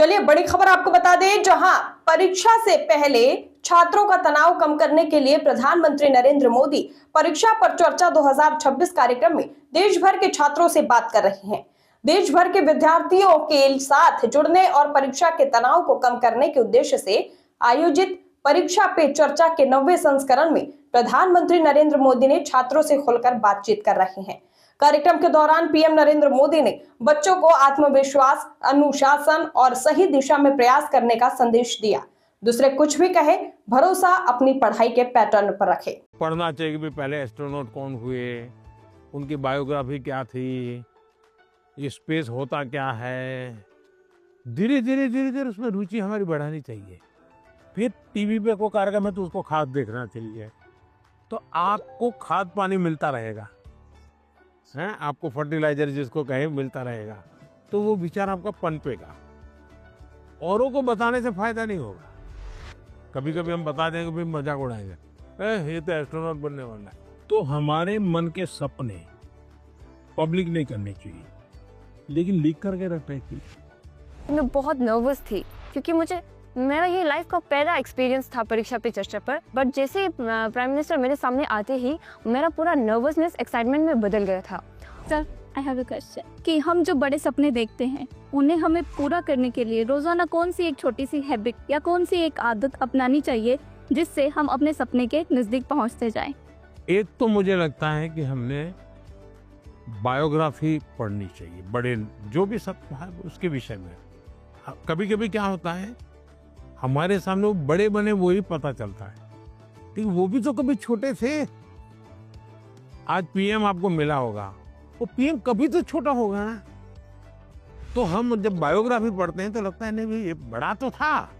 चलिए बड़ी खबर आपको बता दें, जहां परीक्षा से पहले छात्रों का तनाव कम करने के लिए प्रधानमंत्री नरेंद्र मोदी परीक्षा पर चर्चा 2026 कार्यक्रम में देश भर के छात्रों से बात कर रहे हैं। देश भर के विद्यार्थियों के साथ जुड़ने और परीक्षा के तनाव को कम करने के उद्देश्य से आयोजित परीक्षा पे चर्चा के 90वें संस्करण में प्रधानमंत्री नरेंद्र मोदी ने छात्रों से खुलकर बातचीत कर रहे हैं। कार्यक्रम के दौरान पीएम नरेंद्र मोदी ने बच्चों को आत्मविश्वास, अनुशासन और सही दिशा में प्रयास करने का संदेश दिया। दूसरे कुछ भी कहे, भरोसा अपनी पढ़ाई के पैटर्न पर रखे। पढ़ना चाहिए कि पहले एस्ट्रोनॉट कौन हुए, उनकी बायोग्राफी क्या थी, ये स्पेस होता क्या है। धीरे धीरे उसमें रुचि हमारी बढ़ानी चाहिए। फिर टीवी पे कोई कार्यक्रम है तो उसको खाद देखना चाहिए, तो आपको खाद पानी मिलता रहेगा, हैं, आपको फर्टिलाइजर जिसको कहे मिलता रहेगा, तो वो विचार आपका पनपेगा। औरों को बताने से फायदा नहीं होगा। कभी कभी हम बता देंगे, भाई मजाक उड़ाएंगे, ये तो एस्ट्रोनॉट बनने वाला है। तो हमारे मन के सपने पब्लिक नहीं करने चाहिए, लेकिन लिख करके रखने चाहिए। मैं बहुत नर्वस थी क्योंकि मेरा ये लाइफ का पहला एक्सपीरियंस था परीक्षा पे चर्चा पर। बट जैसे प्राइम मिनिस्टर मेरे सामने आते ही मेरा पूरा नर्वसनेस एक्साइटमेंट में बदल गया था। Sir, I have a question कि हम जो बड़े सपने देखते हैं उन्हें हमें पूरा करने के लिए रोजाना कौन सी एक छोटी सी हैबिट या कौन सी एक आदत अपनानी चाहिए जिससे हम अपने सपने के नजदीक पहुंचते जाएं? एक तो मुझे लगता है कि हमने बायोग्राफी पढ़नी चाहिए, बड़े जो भी सपना है उसके विषय में। कभी कभी क्या होता है, हमारे सामने वो बड़े बने वही पता चलता है, लेकिन वो भी तो कभी छोटे थे। आज पीएम आपको मिला होगा, वो पीएम कभी तो छोटा होगा ना। तो हम जब बायोग्राफी पढ़ते हैं तो लगता है नहीं भाई ये बड़ा तो था,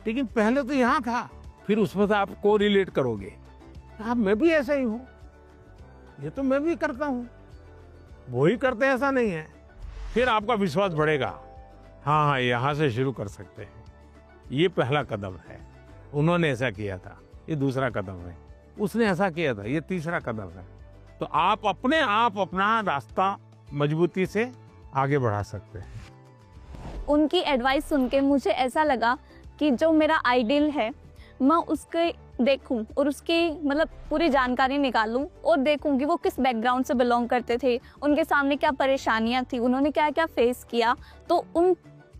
लेकिन पहले तो यहाँ था। फिर उसमें से आप को रिलेट करोगे, हाँ मैं भी ऐसा ही हूँ, ये तो मैं भी करता हूँ, वो ही करते हैं, ऐसा नहीं है। फिर आपका विश्वास बढ़ेगा, हाँ यहाँ से शुरू कर सकते हैं। ये पहला कदम है, उन्होंने ऐसा किया था, ये दूसरा कदम है, उसने ऐसा किया था, ये तीसरा कदम है। तो आप अपने आप अपना रास्ता मजबूती से आगे बढ़ा सकते हैं। उनकी एडवाइस सुन के मुझे ऐसा लगा कि जो मेरा आइडियल है मैं उसके देखूं और उसकी पूरी जानकारी निकालूं और देखूं कि वो किस बैकग्राउंड से बिलोंग करते थे, उनके सामने क्या परेशानियां थी, उन्होंने क्या क्या फेस किया। तो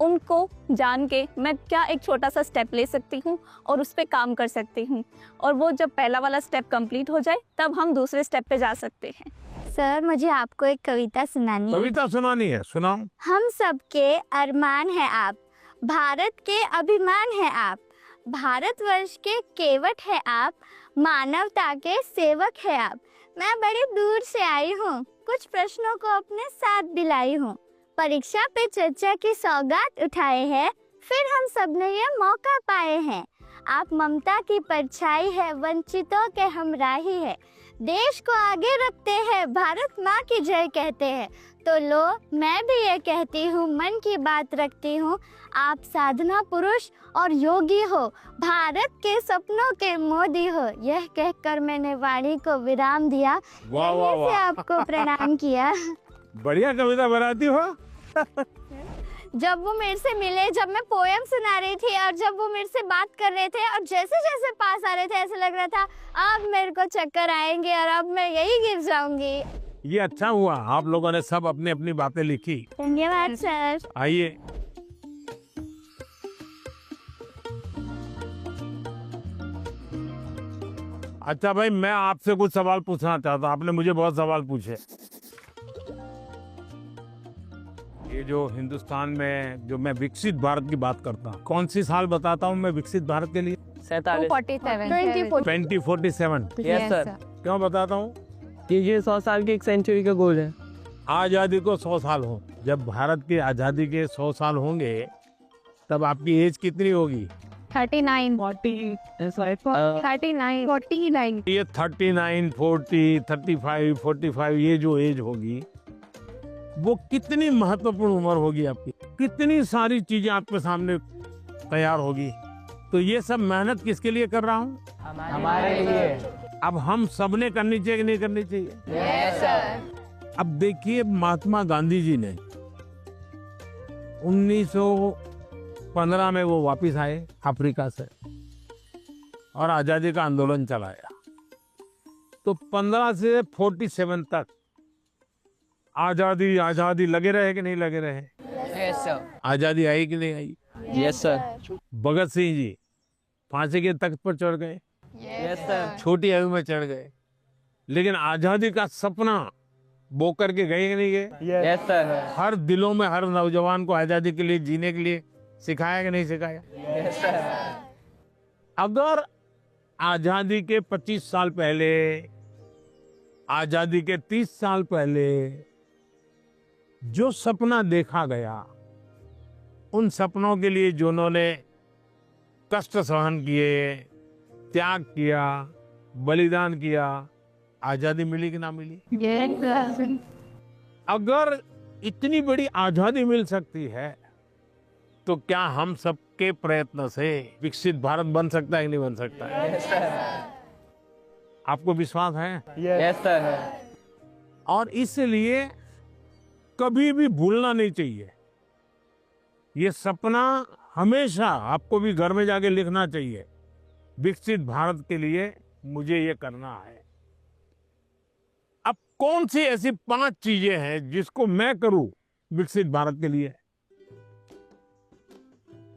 उनको जान के मैं क्या एक छोटा सा स्टेप ले सकती हूँ और उस पर काम कर सकती हूँ, और वो जब पहला वाला स्टेप कंप्लीट हो जाए तब हम दूसरे स्टेप पे जा सकते हैं। सर, मुझे आपको एक कविता सुनानी है। कविता सुनानी है? सुनाओ। हम सबके अरमान है आप, भारत के अभिमान है आप, भारतवर्ष के केवट है आप, मानवता के सेवक है आप। मैं बड़ी दूर से आई हूँ, कुछ प्रश्नों को अपने साथ दिलाई हूँ, परीक्षा पे चर्चा की सौगात उठाए हैं, फिर हम सब ने ये मौका पाए हैं। आप ममता की परछाई है, वंचितों के हमराही है, देश को आगे रखते हैं, भारत माँ की जय कहते हैं। तो लो मैं भी ये कहती हूँ, मन की बात रखती हूँ, आप साधना पुरुष और योगी हो, भारत के सपनों के मोदी हो। यह कहकर मैंने वाणी को विराम दिया, से आपको प्रणाम किया। बढ़िया कविता बनाती हो। जब वो मेरे से मिले, जब मैं पोएम सुना रही थी और जब वो मेरे से बात कर रहे थे और जैसे जैसे पास आ रहे थे ऐसे लग रहा था अब मेरे को चक्कर आएंगे और अब मैं यही गिर जाऊंगी। ये अच्छा हुआ, आप लोगों ने सब अपनी अपनी बातें लिखी। धन्यवाद सर। आइए, अच्छा भाई, मैं आपसे कुछ सवाल पूछना चाहता, आपने मुझे बहुत सवाल पूछे। ये जो हिंदुस्तान में जो मैं विकसित भारत की बात करता हूँ, कौन सी साल बताता हूँ मैं विकसित भारत के लिए? 2047। Yes sir. क्यों बताता हूँ? ये 100 साल की एक सेंचुरी का गोल है। आज़ादी को 100 साल हो, जब भारत की आज़ादी के 100 साल होंगे तब आपकी एज कितनी होगी? 39, 40, 49। ये 39, 40, 35, 45 ये जो एज होगी वो कितनी महत्वपूर्ण उम्र होगी आपकी, कितनी सारी चीजें आपके सामने तैयार होगी। तो ये सब मेहनत किसके लिए कर रहा हूँ? हमारे लिए। अब हम सबने करनी चाहिए कि नहीं करनी चाहिए? Yes sir. अब देखिए, महात्मा गांधी जी ने 15 में वो वापस आए अफ्रीका से और आज़ादी का आंदोलन चलाया। तो 15 से 47 तक आज़ादी आज़ादी लगे रहे कि नहीं लगे रहे? Yes sir. आज़ादी आई कि नहीं आई? Yes sir. भगत सिंह जी फांसी के तख्त पर चढ़ गए, यस सर। छोटी आयु में चढ़ गए, लेकिन आज़ादी का सपना बो करके गए कि नहीं गए? Yes sir. हर दिलों में हर नौजवान को आज़ादी के लिए जीने के लिए सिखाया कि नहीं सिखाया? Yes sir. अगर आज़ादी के 25 साल पहले, आज़ादी के 30 साल पहले जो सपना देखा गया, उन सपनों के लिए जिन्होंने कष्ट सहन किए, त्याग किया, बलिदान किया, आज़ादी मिली कि ना मिली? अगर इतनी बड़ी आज़ादी मिल सकती है तो क्या हम सबके प्रयत्न से विकसित भारत बन सकता है कि नहीं बन सकता है? Yes sir. आपको विश्वास है? Yes sir. और इसलिए कभी भी भूलना नहीं चाहिए। ये सपना हमेशा आपको भी घर में जाके लिखना चाहिए। विकसित भारत के लिए मुझे ये करना है। अब कौन सी ऐसी 5 चीजें हैं जिसको मैं करूं विकसित भारत के लिए?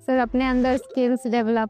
सर अपने अंदर स्किल्स डेवलप